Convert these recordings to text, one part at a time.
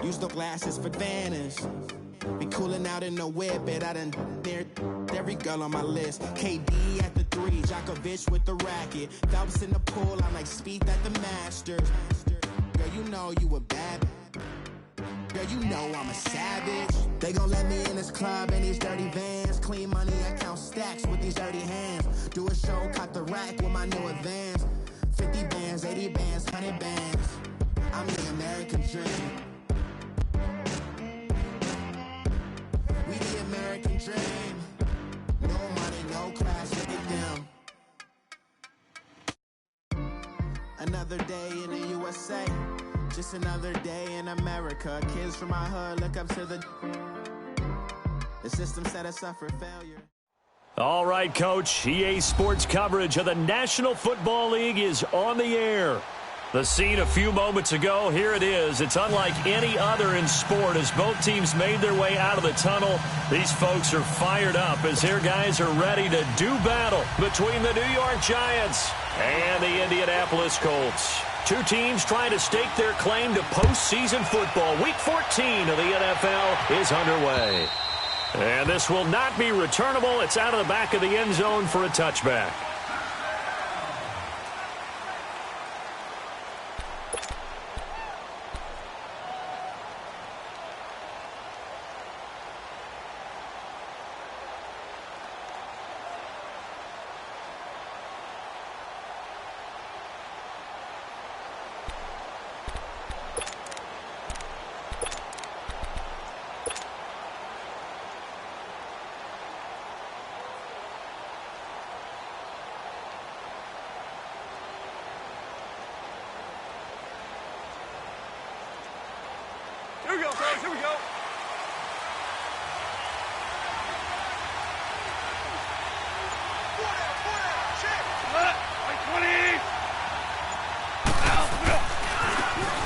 Use the glasses for advantage. Be cooling out in the whip, but I done dared every girl on my list. KD at the 3, Djokovic with the racket. Phelps in the pool, I'm like Speed at the Masters. Girl, you know you a bad. Girl, you know I'm a savage. They gon' let me in this club in these dirty vans. Clean money, I count stacks with these dirty hands. Do a show, caught the rack with my new advance. 50 bands, 80 bands, 100 bands. I'm the American dream. We the American dream. No money, no class, look at them. Another day in the USA. Just another day in America. Kids from my hood look up to the system set us up for failure. All right, Coach. EA Sports coverage of the National Football League is on the air. The scene a few moments ago, here it is. It's unlike any other in sport as both teams made their way out of the tunnel. These folks are fired up as their guys are ready to do battle between the New York Giants and the Indianapolis Colts. Two teams trying to stake their claim to postseason football. Week 14 of the NFL is underway. And this will not be returnable. It's out of the back of the end zone for a touchback. Here we go, fellas. Here we go.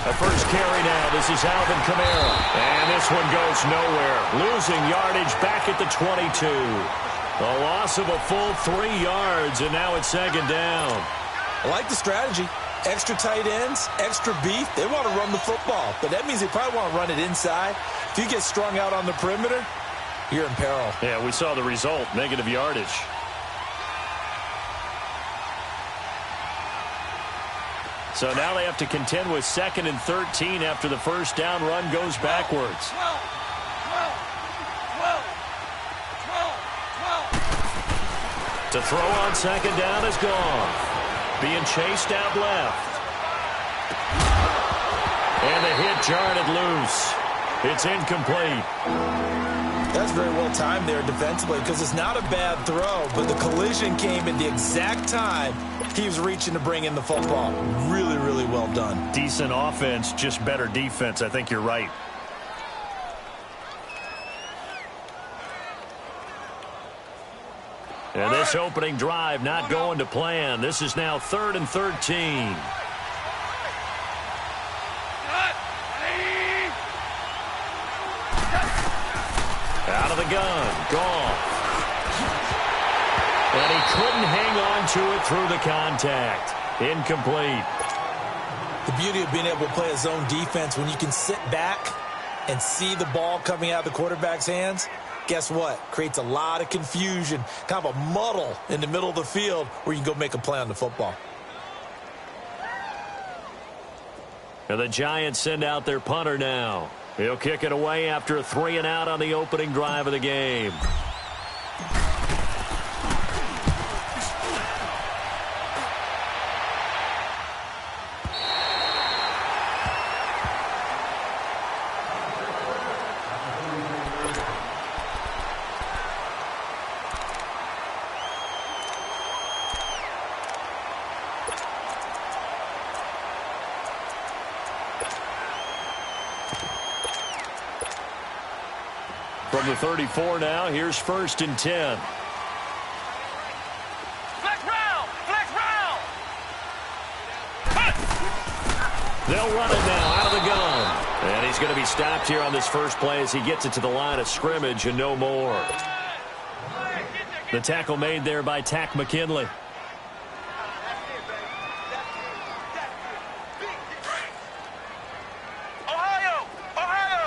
The first carry now. This is Alvin Kamara. And this one goes nowhere. Losing yardage back at the 22. A loss of a full 3 yards, and now it's second down. I like the strategy. Extra tight ends, extra beef. They want to run the football, but that means they probably want to run it inside. If you get strung out on the perimeter, you're in peril. Yeah, we saw the result, negative yardage. So now they have to contend with 2nd and 13 after the first down run goes backwards. 12. To throw on second down is gone. Being chased out left. And the hit jarred it loose. It's incomplete. That's very well timed there defensively because it's not a bad throw, but the collision came at the exact time he was reaching to bring in the football. Really, really well done. Decent offense, just better defense. I think you're right. And this opening drive not going to plan. This is now 3rd and 13. Out of the gun. Gone. And he couldn't hang on to it through the contact. Incomplete. The beauty of being able to play a zone defense when you can sit back and see the ball coming out of the quarterback's hands. Guess what? Creates a lot of confusion, kind of a muddle in the middle of the field where you can go make a play on the football. And the Giants send out their punter now. He'll kick it away after a 3-and-out on the opening drive of the game. From the 34 now, here's 1st and 10. Flex round! Flex round! They'll run it now out of the gun. And he's going to be stopped here on this first play as he gets it to the line of scrimmage and no more. The tackle made there by Tack McKinley. Ohio! Ohio!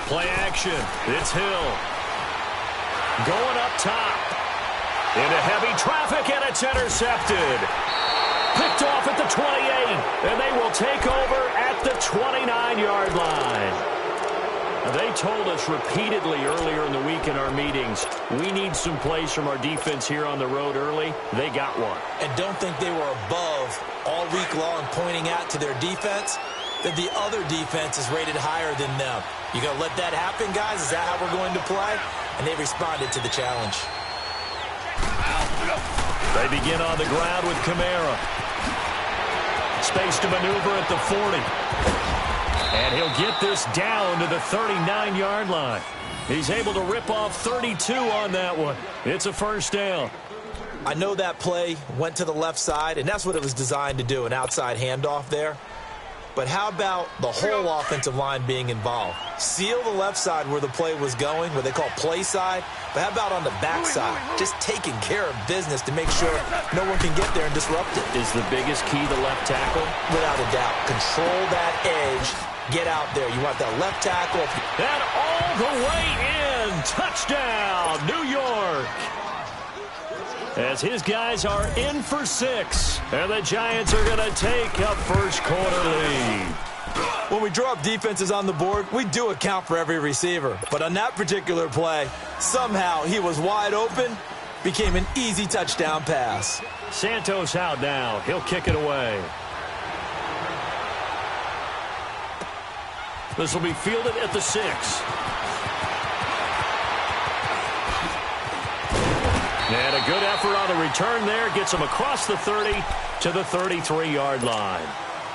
Play action. It's Hill. Going up top. Into heavy traffic, and it's intercepted. Picked off at the 28, and they will take over at the 29-yard line. They told us repeatedly earlier in the week in our meetings, we need some plays from our defense here on the road early. They got one. And don't think they were above all week long pointing out to their defense that the other defense is rated higher than them. You going to let that happen, guys? Is that how we're going to play? And they responded to the challenge. They begin on the ground with Kamara. Space to maneuver at the 40. And he'll get this down to the 39-yard line. He's able to rip off 32 on that one. It's a first down. I know that play went to the left side, and that's what it was designed to do, an outside handoff there. But how about the whole offensive line being involved? Seal the left side where the play was going, what they call play side. But how about on the back side? Just taking care of business to make sure no one can get there and disrupt it. Is the biggest key the left tackle? Without a doubt. Control that edge. Get out there. You want that left tackle. And all the way in. Touchdown, New York. As his guys are in for 6. And the Giants are going to take a first quarter lead. When we draw up defenses on the board, we do account for every receiver. But on that particular play, somehow he was wide open, became an easy touchdown pass. Santos out now. He'll kick it away. This will be fielded at the 6. And a good effort on the return there. Gets him across the 30 to the 33-yard line.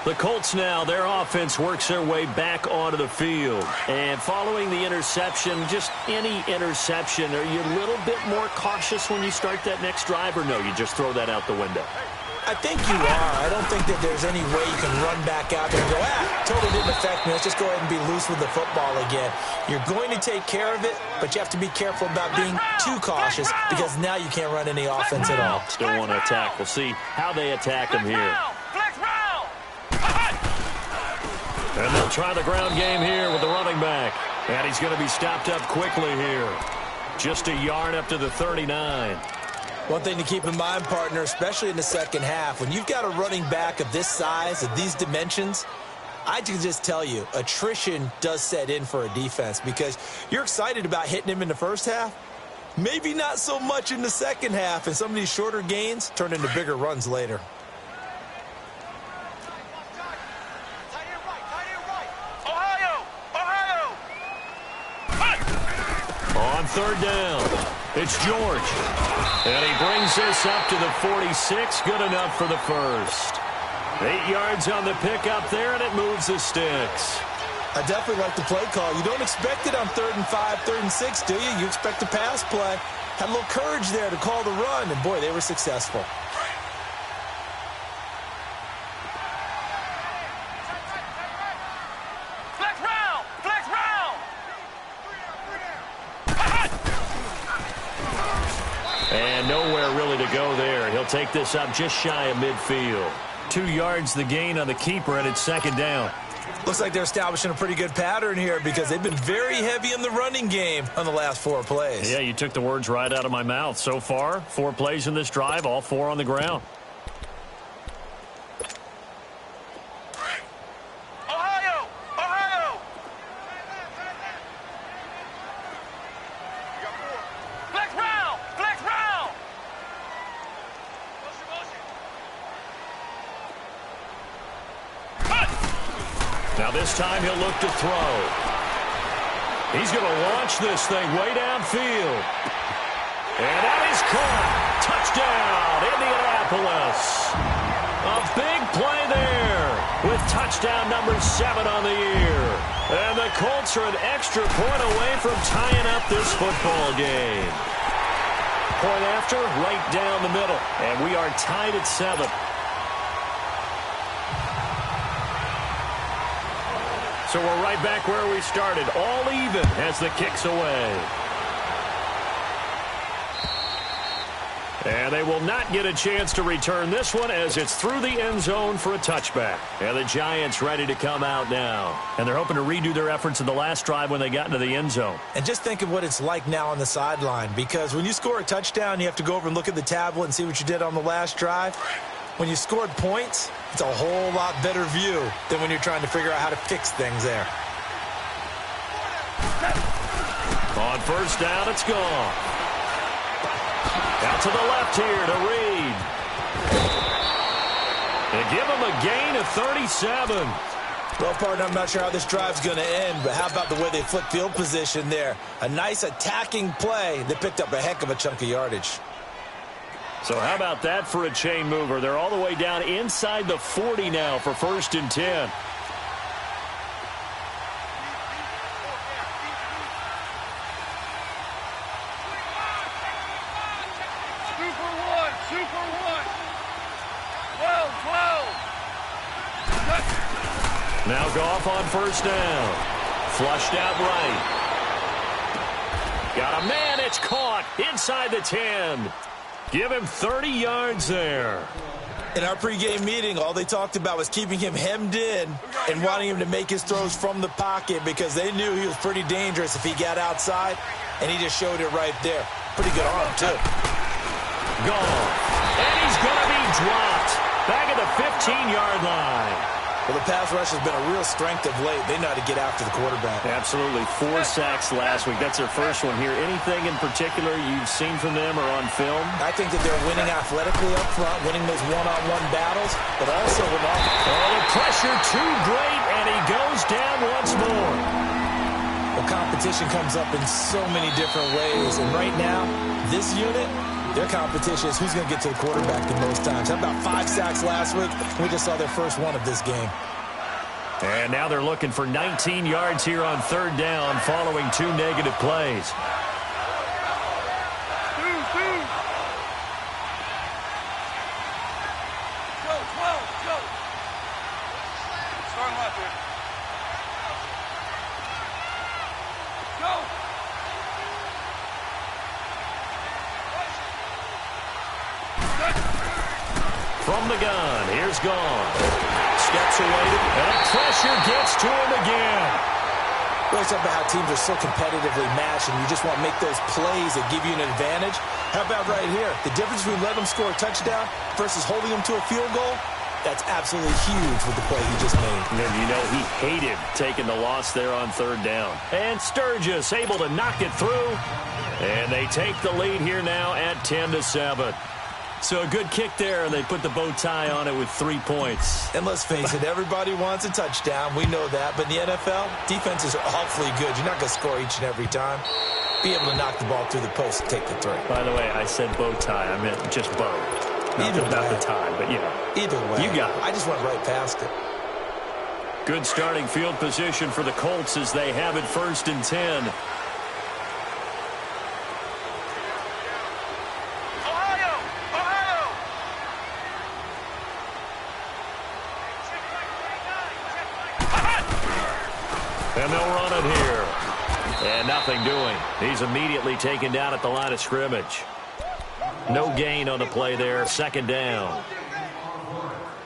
The Colts now, their offense works their way back onto the field. And following the interception, just any interception, are you a little bit more cautious when you start that next drive, or no, you just throw that out the window? I think you are. I don't think that there's any way you can run back out there and go, totally didn't affect me. Let's just go ahead and be loose with the football again. You're going to take care of it, but you have to be careful about being too cautious because now you can't run any offense at all. Still want to attack. We'll see how they attack him here. And they'll try the ground game here with the running back. And he's going to be stopped up quickly here. Just a yard up to the 39. One thing to keep in mind, partner, especially in the second half, when you've got a running back of this size, of these dimensions, I can just tell you, attrition does set in for a defense because you're excited about hitting him in the first half. Maybe not so much in the second half, and some of these shorter gains turn into bigger runs later. On third down, it's George. And he brings this up to the 46. Good enough for the first. 8 yards on the pickup there, and it moves the sticks. I definitely like the play call. You don't expect it on 3rd and 5, 3rd and 6, do you? You expect a pass play. Had a little courage there to call the run, and boy, they were successful. And nowhere really to go there. He'll take this up just shy of midfield. 2 yards the gain on the keeper, and it's second down. Looks like they're establishing a pretty good pattern here because they've been very heavy in the running game on the last 4 plays. Yeah, you took the words right out of my mouth. So far, 4 plays in this drive, all 4 on the ground. Now this time he'll look to throw. He's going to launch this thing way downfield. And that is caught. Touchdown, Indianapolis. A big play there with touchdown number 7 on the year. And the Colts are an extra point away from tying up this football game. Point after, right down the middle. And we are tied at 7. So we're right back where we started, all even as the kick's away. And they will not get a chance to return this one as it's through the end zone for a touchback. And the Giants ready to come out now. And they're hoping to redo their efforts in the last drive when they got into the end zone. And just think of what it's like now on the sideline, because when you score a touchdown, you have to go over and look at the tablet and see what you did on the last drive. When you scored points, it's a whole lot better view than when you're trying to figure out how to fix things there. On first down, it's gone. Out to the left here to Reed. They give him a gain of 37. Well, partner, I'm not sure how this drive's going to end, but how about the way they flip field position there? A nice attacking play that picked up a heck of a chunk of yardage. So how about that for a chain mover? They're all the way down inside the 40 now for 1st and 10. Super one. 12. Now Goff on first down. Flushed out right. Got a man. It's caught inside the 10. Give him 30 yards there. In our pregame meeting, all they talked about was keeping him hemmed in and wanting him to make his throws from the pocket because they knew he was pretty dangerous if he got outside, and he just showed it right there. Pretty good arm, too. Gone. And he's going to be dropped. Back at the 15-yard line. Well, the pass rush has been a real strength of late. They know how to get after the quarterback. Absolutely. 4 sacks last week. That's their first one here. Anything in particular you've seen from them or on film? I think that they're winning athletically up front, winning those one-on-one battles, but also with all... Oh, the pressure too great, and he goes down once more. Well, competition comes up in so many different ways, and right now, this unit... their competition is who's going to get to the quarterback the most times. How about 5 sacks last week? We just saw their first one of this game. And now they're looking for 19 yards here on 3rd down following 2 negative plays. Go. Start left here. Go. From the gun, here's Gone. Steps away, and pressure gets to him again. We always talk about how teams are so competitively matched, and you just want to make those plays that give you an advantage. How about right here? The difference between letting them score a touchdown versus holding them to a field goal, that's absolutely huge with the play he just made. And you know he hated taking the loss there on 3rd down. And Sturgis able to knock it through. And they take the lead here now at 10-7. So a good kick there, and they put the bow tie on it with 3 points. And let's face it, everybody wants a touchdown. We know that. But in the NFL, defenses are awfully good. You're not going to score each and every time. Be able to knock the ball through the post and take the throw. By the way, I said bow tie. I meant just bow. Not about the tie, but you know. Either way. You got it. I just went right past it. Good starting field position for the Colts as they have it 1st and 10. And they'll run it here. And nothing doing. He's immediately taken down at the line of scrimmage. No gain on the play there. 2nd down.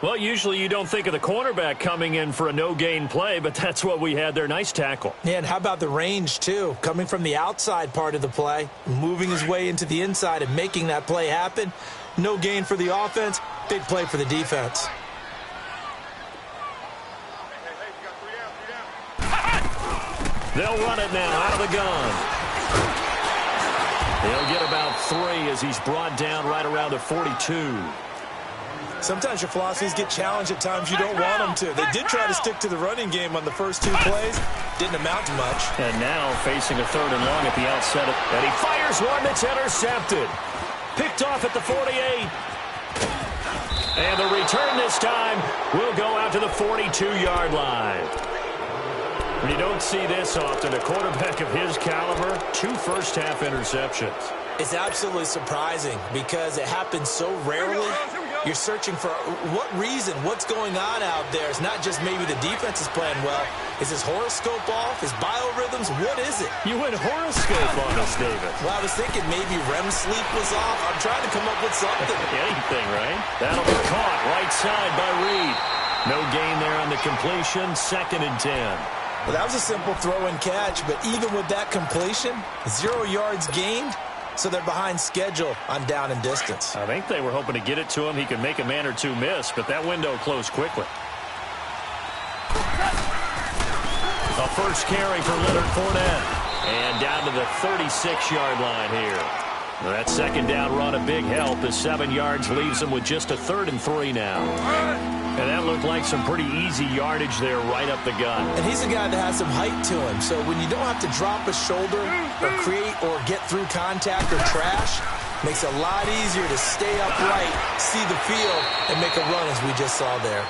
Well, usually you don't think of the cornerback coming in for a no-gain play, but that's what we had there. Nice tackle. Yeah, and how about the range, too? Coming from the outside part of the play, moving his way into the inside and making that play happen. No gain for the offense. Big play for the defense. They'll run it now out of the gun. They'll get about 3 as he's brought down right around the 42. Sometimes your philosophies get challenged at times you don't want them to. They did try to stick to the running game on the first 2 plays. Didn't amount to much. And now facing a 3rd and long at the outset. And he fires one that's intercepted. Picked off at the 48. And the return this time will go out to the 42-yard line. When you don't see this often, a quarterback of his caliber, 2 first-half interceptions. It's absolutely surprising because it happens so rarely. You're searching for what reason, what's going on out there. It's not just maybe the defense is playing well. Is his horoscope off? His biorhythms? What is it? You went horoscope on us, David. Well, I was thinking maybe REM sleep was off. I'm trying to come up with something. Anything, right? That'll be caught right side by Reed. No gain there on the completion. 2nd and 10. Well, that was a simple throw and catch, but even with that completion, 0 yards gained, so they're behind schedule on down and distance. I think they were hoping to get it to him. He could make a man or two miss, but that window closed quickly. A first carry for Leonard Fournette. And down to the 36-yard line here. Now that 2nd down run a big help. The 7 yards leaves them with just a 3rd and 3 now. And that looked like some pretty easy yardage there right up the gut. And he's a guy that has some height to him. So when you don't have to drop a shoulder or create or get through contact or trash, makes it a lot easier to stay upright, see the field, and make a run as we just saw there.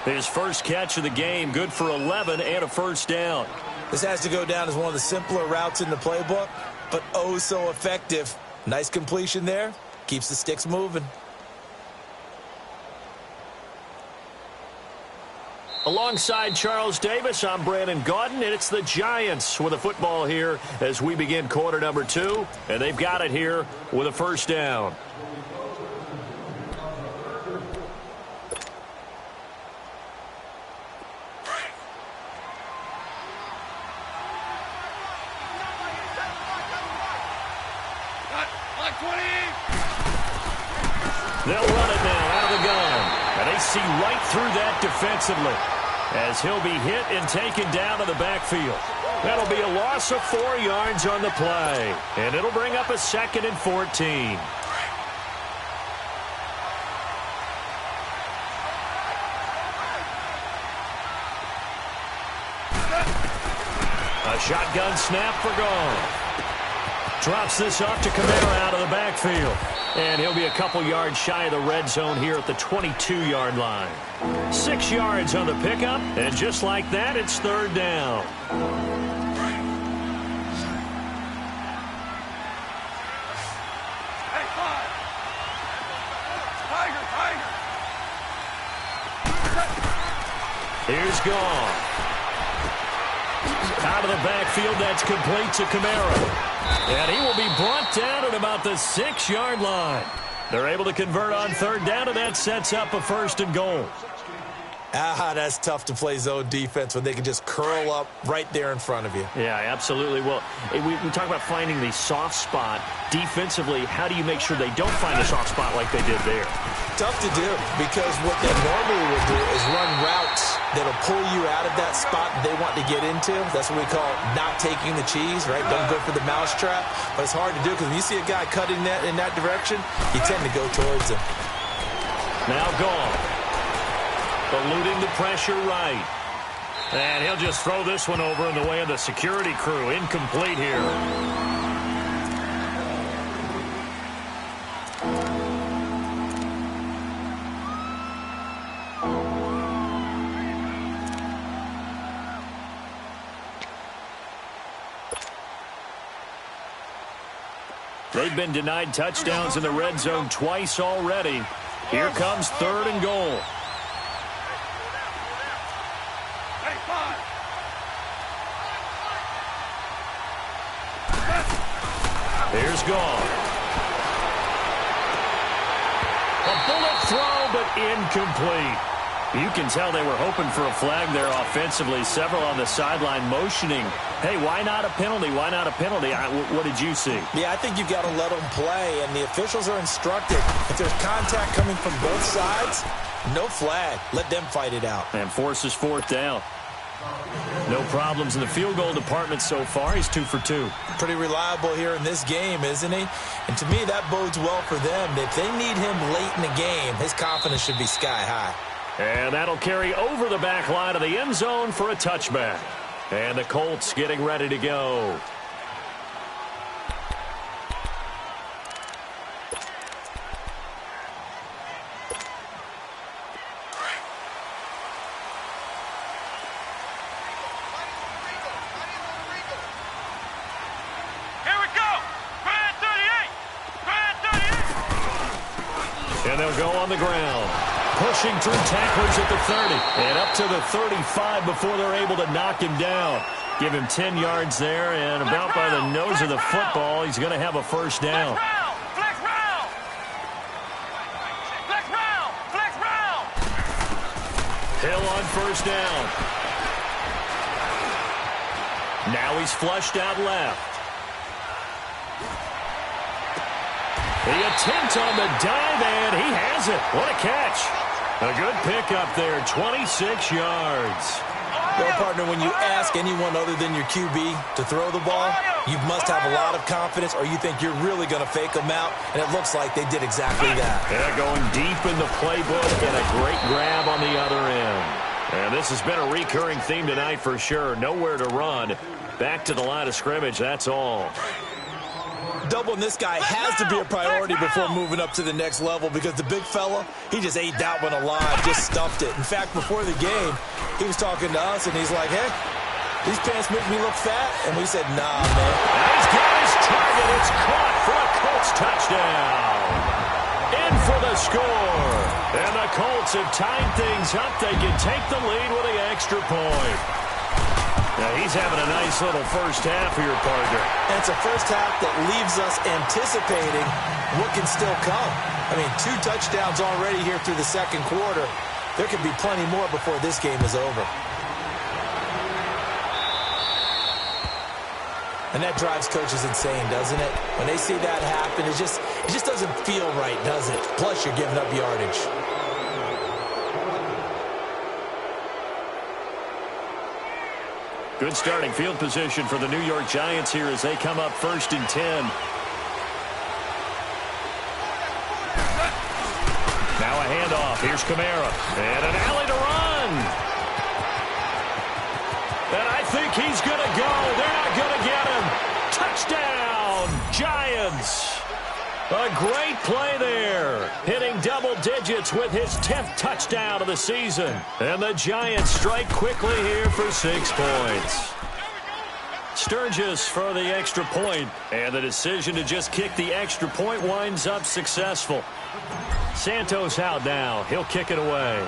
His first catch of the game, good for 11 and a first down. This has to go down as one of the simpler routes in the playbook, but oh so effective. Nice completion there. Keeps the sticks moving. Alongside Charles Davis, I'm Brandon Gaudin, and it's the Giants with a football here as we begin quarter number 2, and they've got it here with a first down. They'll run it now out of the gun. And they see right through that defensively as he'll be hit and taken down to the backfield. That'll be a loss of 4 yards on the play. And it'll bring up a 2nd and 14. A shotgun snap for Gone. Drops this off to Kamara out of the backfield. And he'll be a couple yards shy of the red zone here at the 22-yard line. 6 yards on the pickup, and just like that, it's 3rd down. Hey, five. Tiger. Here's Gone. Out of the backfield, that's complete to Kamara. And he will be brought down at about the 6-yard line. They're able to convert on 3rd down, and that sets up a 1st and goal. That's tough to play zone defense when they can just curl up right there in front of you. Yeah, absolutely. Well, we talk about finding the soft spot. Defensively, how do you make sure they don't find a soft spot like they did there? Tough to do, because what they normally will do is run routes that'll pull you out of that spot they want to get into. That's what we call not taking the cheese, right? Don't go for the mousetrap. But it's hard to do because when you see a guy cutting that in that direction, you tend to go towards him. Now Gone. Eluding the pressure right. And he'll just throw this one over in the way of the security crew. Incomplete here. They've been denied touchdowns in the red zone twice already. Here comes 3rd and goal. Here's Gone. A bullet throw, but incomplete. You can tell they were hoping for a flag there offensively. Several on the sideline motioning. Hey, why not a penalty? Why not a penalty? What did you see? Yeah, I think you've got to let them play, and the officials are instructed. If there's contact coming from both sides, no flag. Let them fight it out. And forces 4th down. No problems in the field goal department so far. He's 2 for 2. Pretty reliable here in this game, isn't he? And to me, that bodes well for them. If they need him late in the game, his confidence should be sky high. And that'll carry over the back line of the end zone for a touchback. And the Colts getting ready to go. And they'll go on the ground. pushing through tacklers at the 30. And up to the 35 before they're able to knock him down. Give him 10 yards there, and about by the nose of the football, he's going to have a first down. Flex round! Flex round! Flex round! Hill on first down. Now he's flushed out left. The attempt on the dive, and he has it. What a catch. A good pickup there, 26 yards. Well, partner, when you ask anyone other than your QB to throw the ball, you must have a lot of confidence or you think you're really going to fake them out, and it looks like they did exactly that. Yeah, going deep in the playbook and a great grab on the other end. And this has been a recurring theme tonight for sure. Nowhere to run. Back to the line of scrimmage, that's all. Doubling this guy has to be a priority before moving up to the next level because the big fella, he just ate that one alive, just stuffed it. In fact, before the game, he was talking to us, and he's like, hey, these pants make me look fat? And we said, nah, man. He's got his target. It's caught for a Colts touchdown. In for the score. And the Colts have tied things up. They can take the lead with the extra point. Now, he's having a nice little first half here, partner. And it's a first half that leaves us anticipating what can still come. I mean, 2 touchdowns already here through the second quarter. There could be plenty more before this game is over. And that drives coaches insane, doesn't it? When they see that happen, it just doesn't feel right, does it? Plus, you're giving up yardage. Good starting field position for the New York Giants here as they come up 1st and 10. Now a handoff. Here's Kamara. And an alley to run. And I think he's going to go. They're not going to get him. Touchdown, Giants. A great play there. Hitting double digits with his 10th touchdown of the season. And the Giants strike quickly here for 6 points. Sturgis for the extra point. And the decision to just kick the extra point winds up successful. Santos out now. He'll kick it away.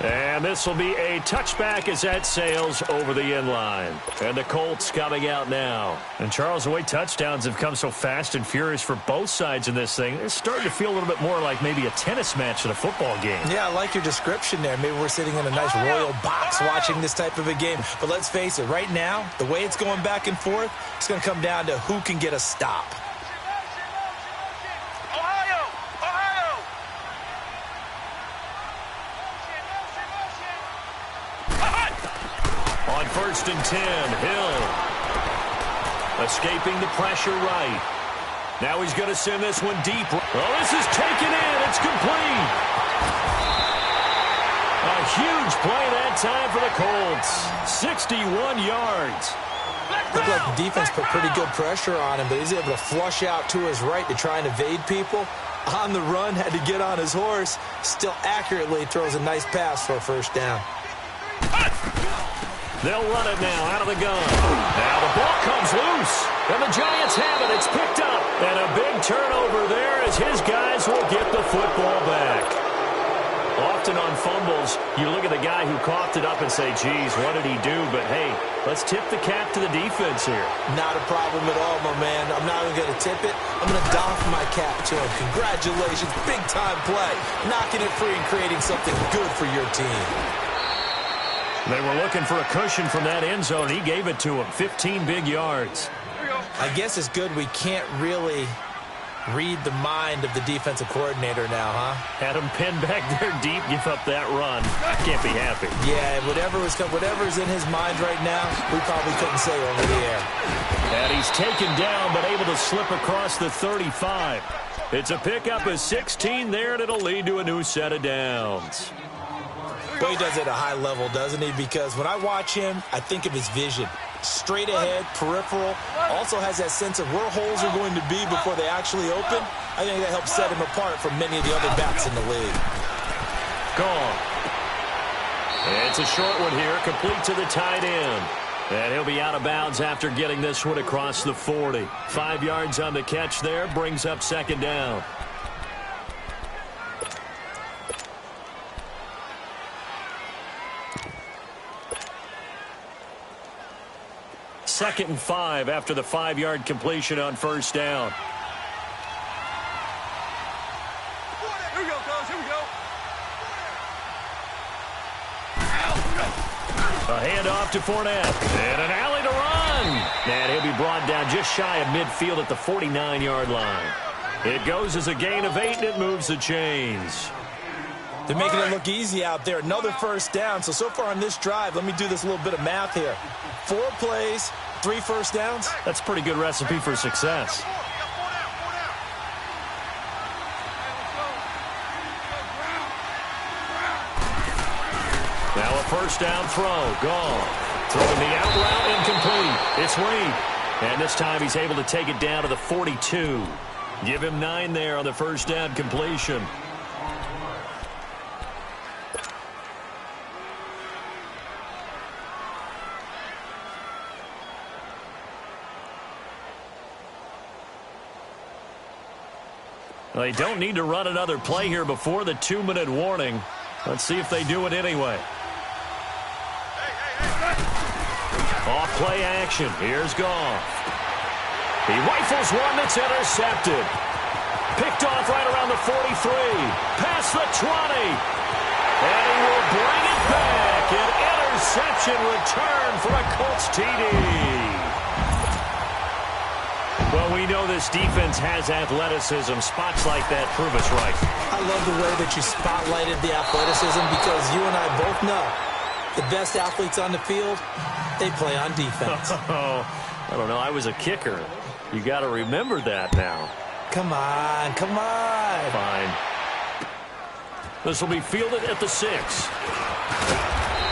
And this will be a touchback as that sails over the end line. And the Colts coming out now. And Charles, the way touchdowns have come so fast and furious for both sides in this thing, it's starting to feel a little bit more like maybe a tennis match than a football game. Yeah, I like your description there. Maybe we're sitting in a nice royal box watching this type of a game. But let's face it, right now, the way it's going back and forth, it's going to come down to who can get a stop. On 1st and 10, Hill escaping the pressure right. Now he's going to send this one deep. Oh, this is taken in. It's complete. A huge play that time for the Colts. 61 yards. Looked like the defense put pretty good pressure on him, but he's able to flush out to his right to try and evade people. On the run, had to get on his horse. Still accurately throws a nice pass for a first down. They'll run it now out of the gun. Now the ball comes loose. And the Giants have it. It's picked up. And a big turnover there as his guys will get the football back. Often on fumbles, you look at the guy who coughed it up and say, geez, what did he do? But, hey, let's tip the cap to the defense here. Not a problem at all, my man. I'm not even going to tip it. I'm going to doff my cap to him. Congratulations. Big-time play. Knocking it free and creating something good for your team. They were looking for a cushion from that end zone. He gave it to him. 15 big yards. I guess it's good we can't really read the mind of the defensive coordinator now, huh? Had him pinned back there deep, give up that run. Can't be happy. Yeah, whatever's in his mind right now, we probably couldn't say over the air. And he's taken down, but able to slip across the 35. It's a pickup of 16 there, and it'll lead to a new set of downs. Well, he does it at a high level, doesn't he? Because when I watch him, I think of his vision. Straight ahead, peripheral. Also has that sense of where holes are going to be before they actually open. I think that helps set him apart from many of the other backs in the league. Gone. It's a short one here, complete to the tight end. And he'll be out of bounds after getting this one across the 40. 5 yards on the catch there, brings up second down. Second and 5 after the 5-yard completion on first down. Here we go, coach. Here we go. A handoff to Fournette. And an alley to run. And he'll be brought down just shy of midfield at the 49-yard line. It goes as a gain of 8, and it moves the chains. They're making it look easy out there. Another first down. So far on this drive, let me do this little bit of math here. 4 plays, 3 first downs. That's a pretty good recipe for success. Now a first down throw. Gone. Throwing the out route, incomplete. It's Reed. And this time he's able to take it down to the 42. Give him 9 there on the first down completion. Well, they don't need to run another play here before the 2-minute warning. Let's see if they do it anyway. Off play action. Here's Goff. He rifles one that's intercepted. Picked off right around the 43. Past the 20. And he will bring it back. An interception return for a Colts TD. Well, we know this defense has athleticism. Spots like that prove us right. I love the way that you spotlighted the athleticism because you and I both know the best athletes on the field, they play on defense. Oh, I don't know. I was a kicker. You got to remember that now. Come on, come on. Fine. This will be fielded at the 6.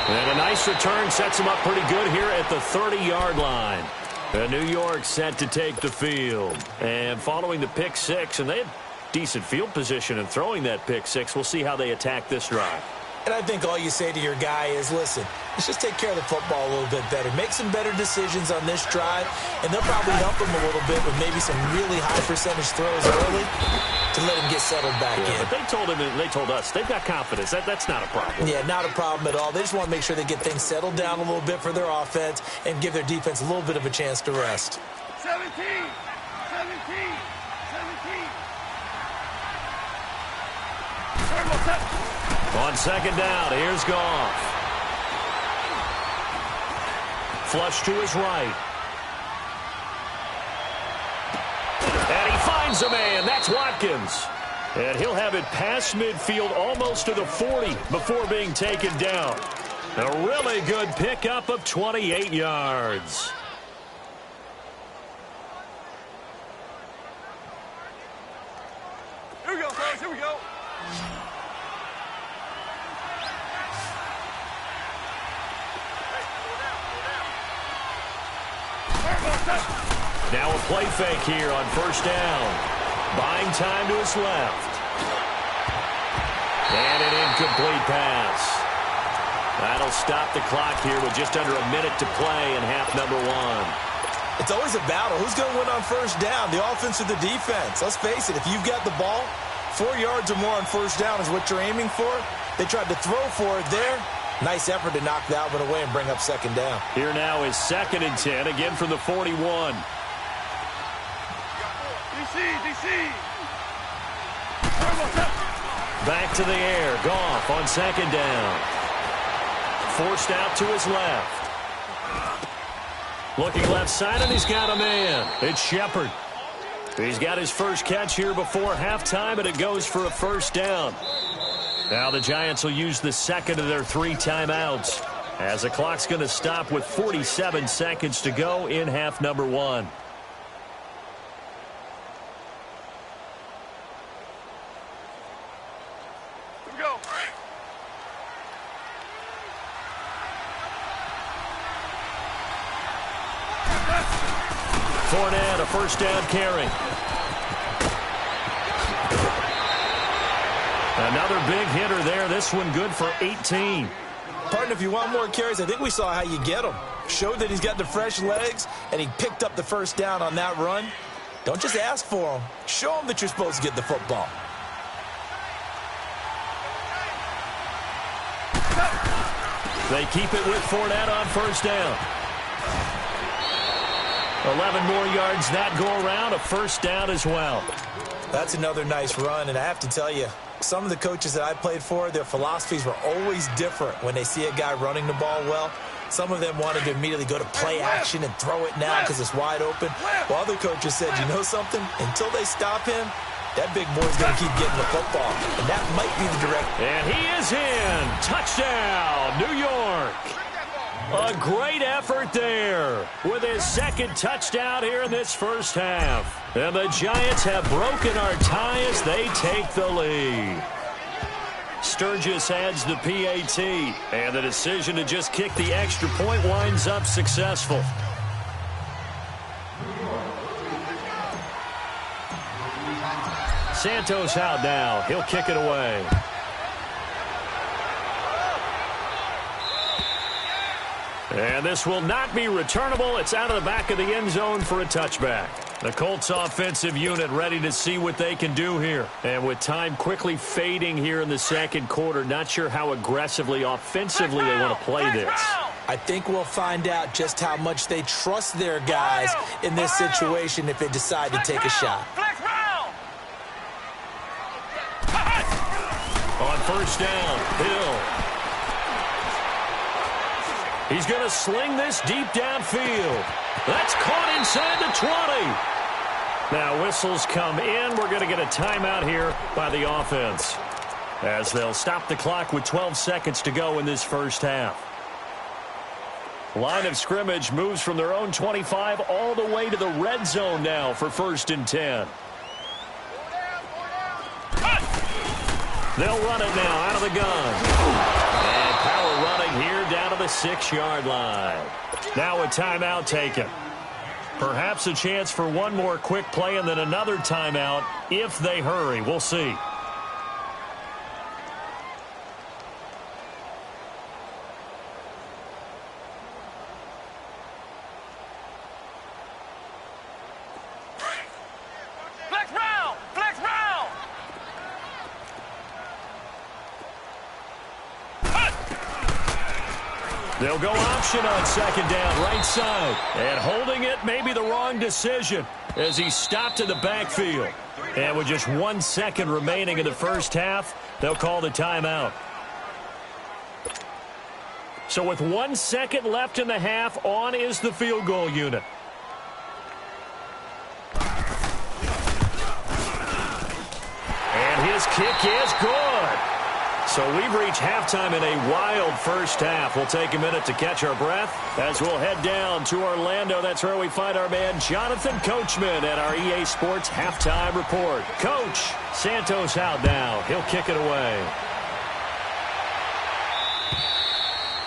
And a nice return sets him up pretty good here at the 30-yard line. New York set to take the field. And following the pick 6, and they had decent field position in throwing that pick 6. We'll see how they attack this drive. And I think all you say to your guy is, listen, let's just take care of the football a little bit better. Make some better decisions on this drive, and they'll probably help him a little bit with maybe some really high percentage throws early to let him get settled back in. But they told him, and they told us, they've got confidence. That's not a problem. Yeah, not a problem at all. They just want to make sure they get things settled down a little bit for their offense and give their defense a little bit of a chance to rest. 17. On second down, here's Goff. Flush to his right. And he finds a man. That's Watkins. And he'll have it past midfield almost to the 40 before being taken down. A really good pickup of 28 yards. Here we go, coach. Here we go. Now a play fake here on first down. Buying time to his left. And an incomplete pass. That'll stop the clock here with just under a minute to play in half number 1. It's always a battle. Who's going to win on first down, the offense or the defense? Let's face it, if you've got the ball, 4 yards or more on first down is what you're aiming for. They tried to throw for it there. Nice effort to knock that one away and bring up second down. Here now is 2nd and 10, again from the 41. DC. Back to the air. Goff on second down. Forced out to his left. Looking left side, and he's got a man. It's Shepard. He's got his first catch here before halftime, and it goes for a first down. Now the Giants will use the second of their 3 timeouts as the clock's going to stop with 47 seconds to go in half number 1. Here we go. Fournette, a first down carry. Another big hitter there. This one good for 18. Partner, if you want more carries, I think we saw how you get them. Showed that he's got the fresh legs, and he picked up the first down on that run. Don't just ask for him. Show him that you're supposed to get the football. They keep it with Fournette on first down. 11 more yards that go around, a first down as well. That's another nice run, and I have to tell you, some of the coaches that I played for, their philosophies were always different when they see a guy running the ball well. Some of them wanted to immediately go to play action and throw it now because it's wide open. While other coaches said, you know something? Until they stop him, that big boy's going to keep getting the football. And that might be the direct. And he is in. Touchdown, New York. A great effort there with his second touchdown here in this first half. And the Giants have broken our tie as they take the lead. Sturgis adds the PAT, and the decision to just kick the extra point winds up successful. Santos out now. He'll kick it away. And this will not be returnable. It's out of the back of the end zone for a touchback. The Colts offensive unit ready to see what they can do here. And with time quickly fading here in the second quarter, not sure how aggressively, offensively they want to play this. I think we'll find out just how much they trust their guys in this situation if they decide to take a shot. On first down, Hill. He's going to sling this deep downfield. That's caught inside the 20. Now whistles come in. We're going to get a timeout here by the offense as they'll stop the clock with 12 seconds to go in this first half. Line of scrimmage moves from their own 25 all the way to the red zone now for 1st and 10. They'll run it now out of the gun. And power running here down to the 6-yard line. Now a timeout taken. Perhaps a chance for one more quick play and then another timeout if they hurry. We'll see. They'll go option on second down, right side. And holding it may be the wrong decision as he stopped in the backfield. And with just 1 second remaining in the first half, they'll call the timeout. So with 1 second left in the half, on is the field goal unit. And his kick is good. So we've reached halftime in a wild first half. We'll take a minute to catch our breath as we'll head down to Orlando. That's where we find our man Jonathan Coachman at our EA Sports Halftime Report. Coach, Santos out now. He'll kick it away.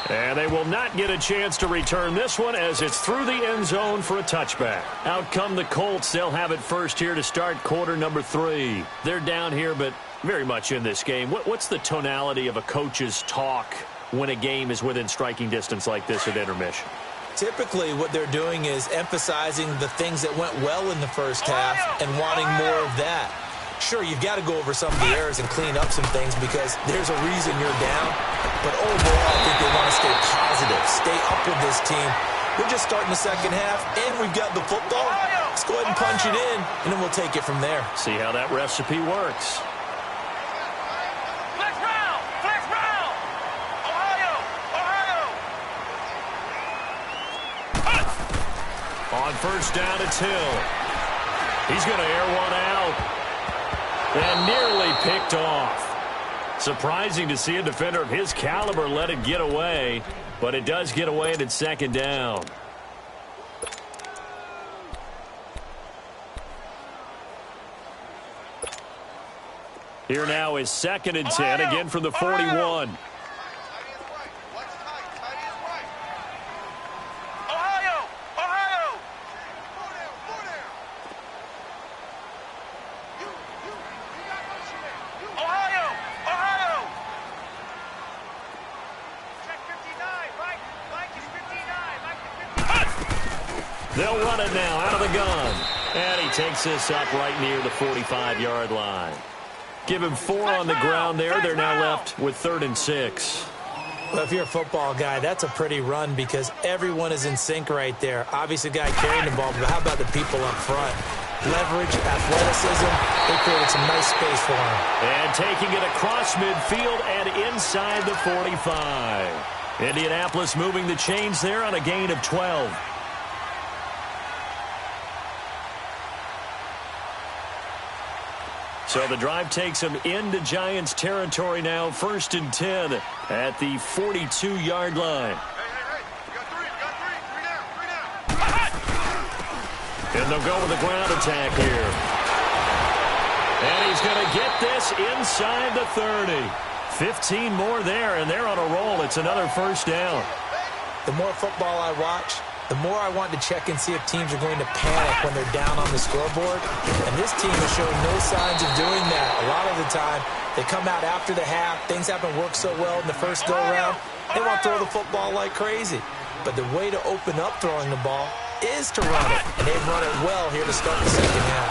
And they will not get a chance to return this one as it's through the end zone for a touchback. Out come the Colts. They'll have it first here to start quarter number 3. They're down here, but very much in this game. What's the tonality of a coach's talk when a game is within striking distance like this at intermission? Typically, what they're doing is emphasizing the things that went well in the first half and wanting more of that. Sure, you've got to go over some of the errors and clean up some things because there's a reason you're down. But overall, I think they want to stay positive, stay up with this team. We're just starting the second half, and we've got the football. Let's go ahead and punch it in, and then we'll take it from there. See how that recipe works. On first down, it's Hill. He's going to air one out. And nearly picked off. Surprising to see a defender of his caliber let it get away. But it does get away and it's second down. Here now is 2nd and 10, again from the 41. They'll run it now out of the gun. And he takes this up right near the 45-yard line. Give him 4 on the ground there. They're now left with 3rd and 6. Well, if you're a football guy, that's a pretty run because everyone is in sync right there. Obviously, the guy carrying the ball, but how about the people up front? Leverage, athleticism, they created some nice space for him. And taking it across midfield and inside the 45. Indianapolis moving the chains there on a gain of 12. So the drive takes them into Giants territory now, 1st and 10 at the 42-yard line. Hey, you got three down. And they'll go with a ground attack here. And he's going to get this inside the 30. 15 more there, and they're on a roll. It's another 1st down. The more football I watch, the more I want to check and see if teams are going to panic when they're down on the scoreboard. And this team has shown no signs of doing that. A lot of the time, they come out after the half. Things haven't worked so well in the first go-around. They want to throw the football like crazy. But the way to open up throwing the ball is to run it. And they've run it well here to start the second half.